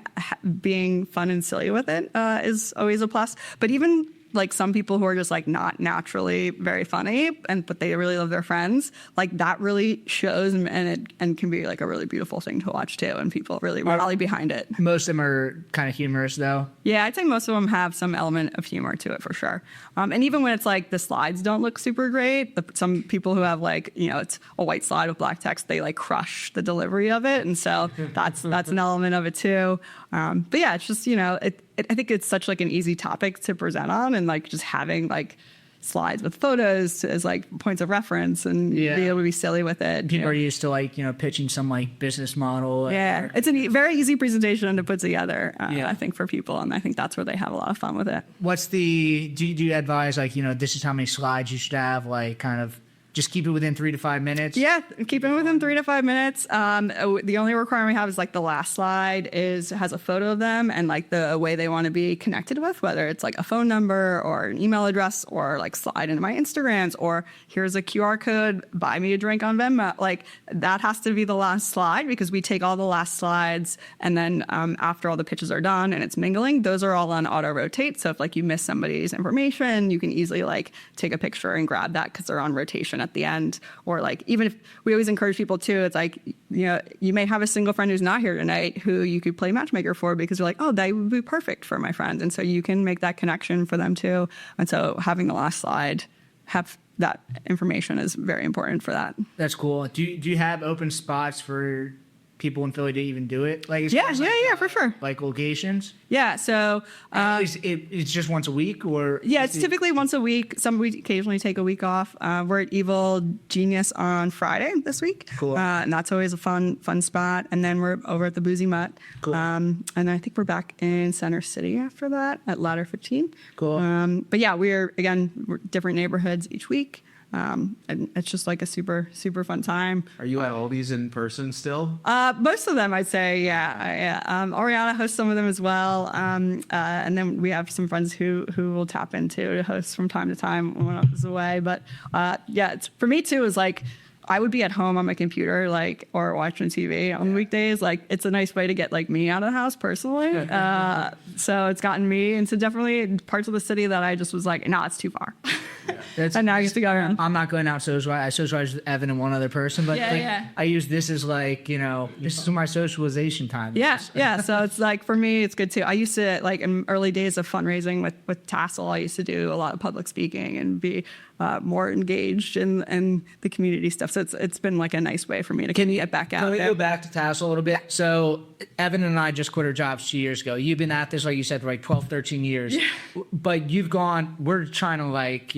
being fun and silly with it is always a plus. But even like some people who are just like not naturally very funny, but they really love their friends, like that really shows, and can be like a really beautiful thing to watch too, and people really rally behind it. Most of them are kind of humorous though. Yeah, I'd say most of them have some element of humor to it for sure. And even when it's like the slides don't look super great, some people who have like, it's a white slide with black text, they like crush the delivery of it. And so that's an element of it too. But yeah, it's just, I think it's such like an easy topic to present on, and like just having like slides with photos as like points of reference, and be able to be silly with it. People are used to like, pitching some like business model. Yeah, it's a very easy presentation to put together, I think, for people. And I think that's where they have a lot of fun with it. Do you advise like, this is how many slides you should have, like kind of just keep it within 3 to 5 minutes? Yeah, keep it within 3 to 5 minutes. The only requirement we have is like the last slide has a photo of them and like the way they want to be connected with, whether it's like a phone number or an email address, or like slide into my Instagrams, or here's a QR code, buy me a drink on Venmo. Like that has to be the last slide, because we take all the last slides, and then after all the pitches are done and it's mingling, those are all on auto rotate. So if like you miss somebody's information, you can easily like take a picture and grab that because they're on rotation at the end. Or like, even if we always encourage people too, it's like, you may have a single friend who's not here tonight who you could play matchmaker for, because you're like, oh, they would be perfect for my friend. And so you can make that connection for them too. And so having the last slide have that information is very important for that. That's cool. Do you have open spots for people in Philly to even do it? Like, Yeah, for sure. Like locations? Yeah, so it's just once a week, or it's typically once a week. Some we occasionally take a week off. We're at Evil Genius on Friday this week. Cool. And that's always a fun spot. And then we're over at the Boozy Mutt. Cool. And I think we're back in Center City after that at Ladder 15. Cool. But yeah, we're different neighborhoods each week. And it's just like a super, super fun time. Are you at all these in person still? Most of them, I'd say, yeah. Oriana hosts some of them as well. And then we have some friends who will tap into to host from time to time when one of us is away. But it's for me too, is like, I would be at home on my computer, like, or watching TV on weekdays. Like, it's a nice way to get like me out of the house personally. So it's gotten me into definitely parts of the city that I just was like, no, it's too far. And now I get to go around. I'm not going out socialize. I socialize with Evan and one other person, but I use this as like, this is my socialization time. Yeah. So it's like, for me, it's good too. I used to, like, in early days of fundraising with Tassel, I used to do a lot of public speaking and be more engaged in the community stuff. So it's been like a nice way for me to get back out Can we there. go back to Tassel a little bit? So Evan and I just quit our jobs 2 years ago. You've been at this, like you said, for like 12, 13 years. But we're trying to like,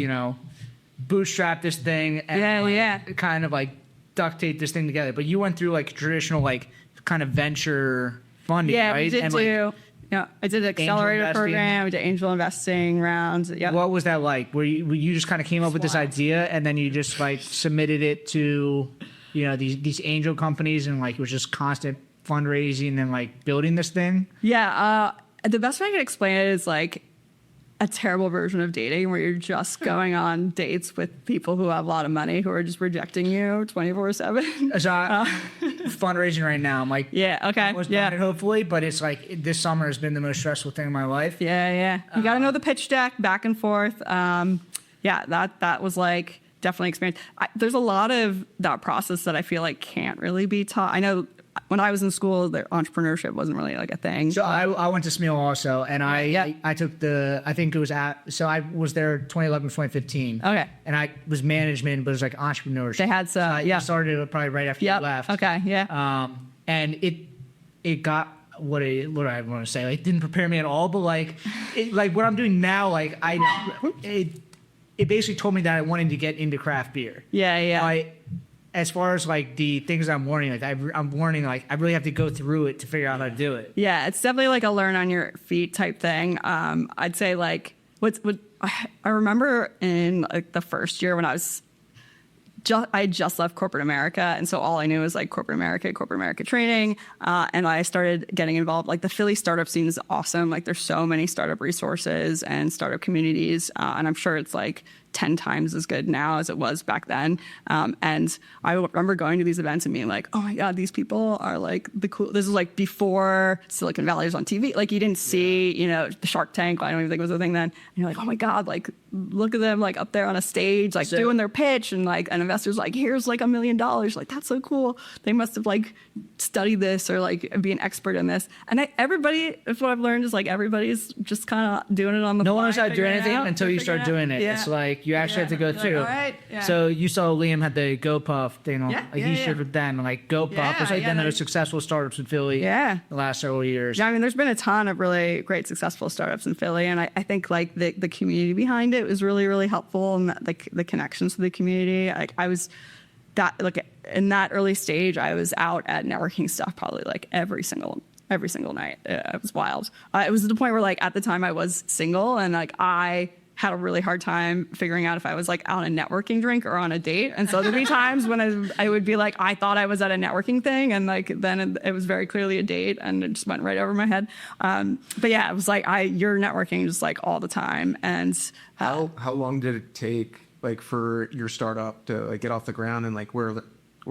bootstrap this thing and kind of like duct tape this thing together. But you went through like traditional like kind of venture funding, right? We did and, too. Yeah, I did an accelerator program. We did angel investing rounds. Yeah. What was that like? Were you just kind of came up with this idea and then you just like submitted it to, these angel companies and like it was just constant fundraising and like building this thing? Yeah. The best way I can explain it is like a terrible version of dating where you're just going on dates with people who have a lot of money who are just rejecting you 24/7. So fundraising right now, I'm like, almost done it, hopefully, but it's like this summer has been the most stressful thing in my life. Yeah. You got to know the pitch deck back and forth. That was like definitely experience. There's a lot of that process that I feel like can't really be taught. I know when I was in school, the entrepreneurship wasn't really like a thing. So I went to Smeal also, and I took I was there 2011, 2015. Okay. And I was management, but it was like entrepreneurship. They had some, I started it probably right after you left. Okay, yeah. And it got what do I want to say? Like, it didn't prepare me at all, but like what I'm doing now, like it basically told me that I wanted to get into craft beer. Yeah. As far as like the things I'm learning, like I'm learning, like I really have to go through it to figure out how to do it. Yeah, it's definitely like a learn on your feet type thing. I'd say like what I remember in like the first year when I just left corporate America, and so all I knew was like corporate America training, and I started getting involved. Like the Philly startup scene is awesome. Like there's so many startup resources and startup communities, and I'm sure it's like 10 times as good now as it was back then. And I remember going to these events and being like, oh my God, these people are like the cool. This is like before Silicon Valley was on TV. Like you didn't see, the Shark Tank. I don't even think it was a thing then. And you're like, oh my God, like look at them like up there on a stage, like doing their pitch, and like an investor's like, here's like $1 million. Like that's so cool. They must have like studied this or like be an expert in this. And everybody, if what I've learned is like everybody's just kind of doing it on the fly. No one knows how to do anything until you start doing it. It's like you actually have to go through. All right. Yeah. So you saw Liam had the GoPuff thing. He shared with them like GoPuff. It's like been the most successful startups in Philly. The last several years. Yeah, I mean, there's been a ton of really great successful startups in Philly, and I think like the community behind it was really, really helpful, and like the connections to the community. Like I was in that early stage, I was out at networking stuff probably like every single night. It was wild. It was to the point where like at the time I was single, and like I had a really hard time figuring out if I was like on a networking drink or on a date. And so there'd be times when I would be like, I thought I was at a networking thing, and like then it was very clearly a date, and it just went right over my head. But yeah, it was like you're networking just like all the time. And how long did it take like for your startup to like get off the ground, and like were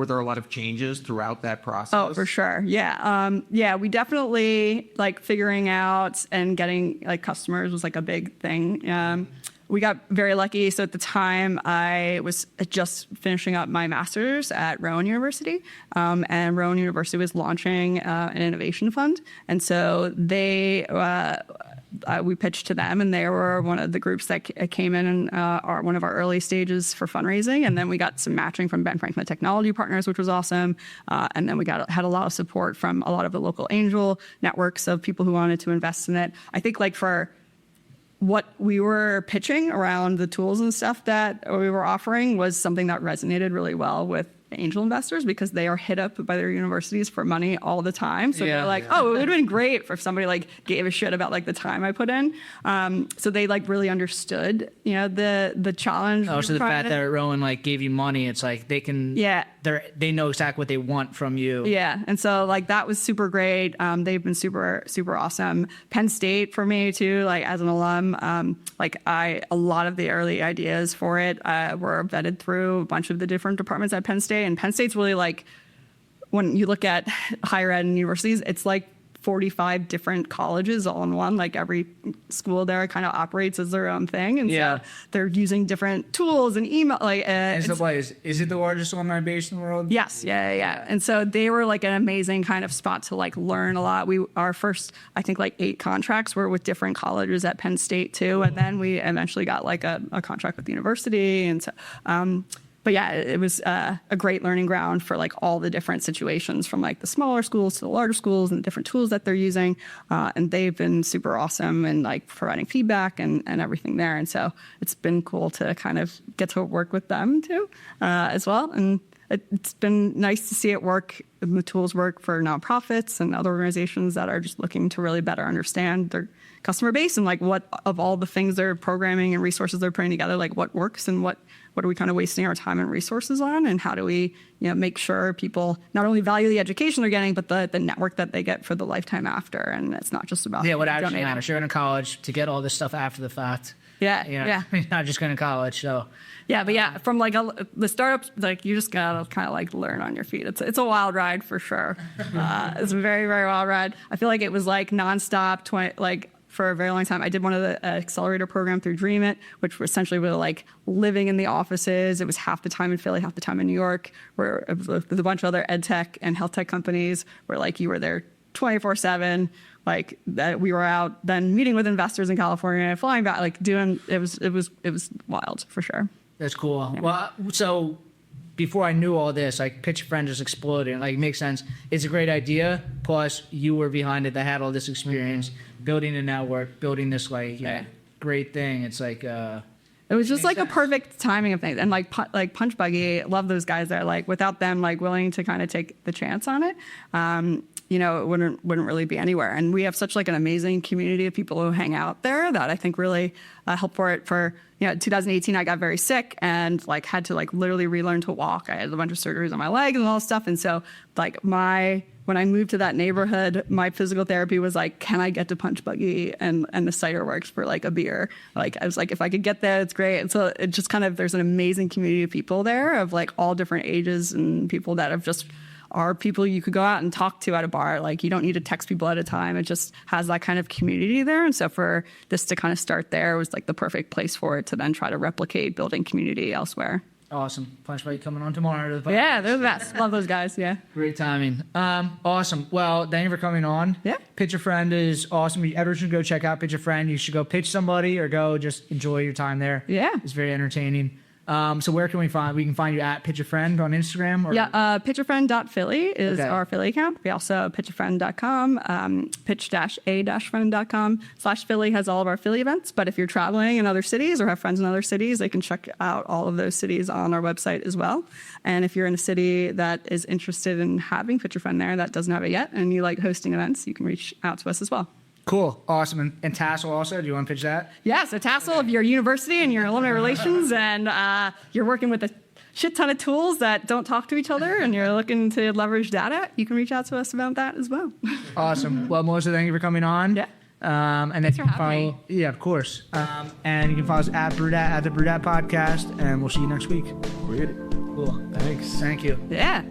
there a lot of changes throughout that process? Oh, for sure. Yeah. We definitely like figuring out and getting like customers was like a big thing. We got very lucky. So at the time I was just finishing up my master's at Rowan University, and Rowan University was launching an innovation fund. And so we pitched to them, and they were one of the groups that came in and are one of our early stages for fundraising. And then we got some matching from Ben Franklin Technology Partners, which was awesome. And then we had a lot of support from a lot of the local angel networks of people who wanted to invest in it. I think like for what we were pitching around the tools and stuff that we were offering was something that resonated really well with angel investors, because they are hit up by their universities for money all the time. So they're like, oh, it would have been great if somebody like gave a shit about like the time I put in. So they like really understood, the challenge. Oh, so the fact that Rowan like gave you money, it's like they can, they know exactly what they want from you. Yeah. And so like that was super great. They've been super, super awesome. PennState for me too, like as an alum, a lot of the early ideas for it were vetted through a bunch of the different departments at Penn State. And Penn State's really like, when you look at higher ed and universities, it's like 45 different colleges all in one. Like every school there kind of operates as their own thing. And so they're using different tools and email. Like, is it the largest alumni base in the world? Yes. Yeah. And so they were like an amazing kind of spot to like learn a lot. Our first, I think like 8 contracts were with different colleges at Penn State too. And then we eventually got like a contract with the university. And so, but yeah, it was a great learning ground for like all the different situations from like the smaller schools to the larger schools and the different tools that they're using. And they've been super awesome and like providing feedback and everything there. And so it's been cool to kind of get to work with them too as well. And it's been nice to see it work. The tools work for nonprofits and other organizations that are just looking to really better understand their customer base and like what of all the things they're programming and resources they're putting together, like what works and what are we kind of wasting our time and resources on, and how do we make sure people not only value the education they're getting, but the network that they get for the lifetime after. And it's not just about what actually matters. You're going to college to get all this stuff after the fact. Yeah. You're not just going to college, so. Yeah, but yeah, from like the startups, like you just gotta kind of like learn on your feet. It's a wild ride for sure. It's a very, very wild ride. I feel like it was like nonstop, like for a very long time. I did one of the accelerator program through Dream It, which were essentially were like living in the offices. It was half the time in Philly, half the time in New York, where it was with a bunch of other ed tech and health tech companies where like you were there 24/7. Like that, we were out then meeting with investors in California, flying back, like doing. It was wild for sure. That's cool. Yeah. Well, so before I knew all this, like Pitch a Friend just exploded. Like, it makes sense. It's a great idea. Plus, you were behind it that had all this experience, building a network, building this like great thing. It's like it was just like a perfect timing of things. And like Punch Buggy, love those guys there. Like without them, like willing to kind of take the chance on it, it wouldn't really be anywhere. And we have such like an amazing community of people who hang out there that I think really help for it. For 2018, I got very sick and like had to like literally relearn to walk. I had a bunch of surgeries on my leg and all this stuff. And so like when I moved to that neighborhood, my physical therapy was like, can I get to Punch Buggy and the cider works for like a beer? Like I was like, if I could get there, it's great. And so it just kind of, there's an amazing community of people there of like all different ages and people that have just are people you could go out and talk to at a bar. Like you don't need to text people at a time. It just has that kind of community there. And so for this to kind of start there was like the perfect place for it to then try to replicate building community elsewhere. Awesome. Punch Buggy coming on tomorrow. Yeah, they're the best. Love those guys. Yeah. Great timing. Awesome. Well, thank you for coming on. Yeah. Pitch a Friend is awesome. Everyone should go check out Pitch a Friend. You should go pitch somebody or go just enjoy your time there. Yeah. It's very entertaining. So where can we can find you at Pitch a Friend on Instagram? Or? Yeah, pitchafriend.philly is our Philly account. We also pitchafriend.com, pitch-a-friend.com/Philly has all of our Philly events. But if you're traveling in other cities or have friends in other cities, they can check out all of those cities on our website as well. And if you're in a city that is interested in having Pitch a Friend there that doesn't have it yet, and you like hosting events, you can reach out to us as well. Cool. Awesome. And Tassel also, do you want to pitch that? Yeah, so Tassel, if you're a university and you're alumni relations and you're working with a shit ton of tools that don't talk to each other and you're looking to leverage data, you can reach out to us about that as well. Awesome. Well, Melissa, thank you for coming on. Yeah. And then you can follow, yeah, of course. And you can follow us at Brewdat, at the Brewdat Podcast, and we'll see you next week. Weird. Cool. Thanks. Thank you. Yeah.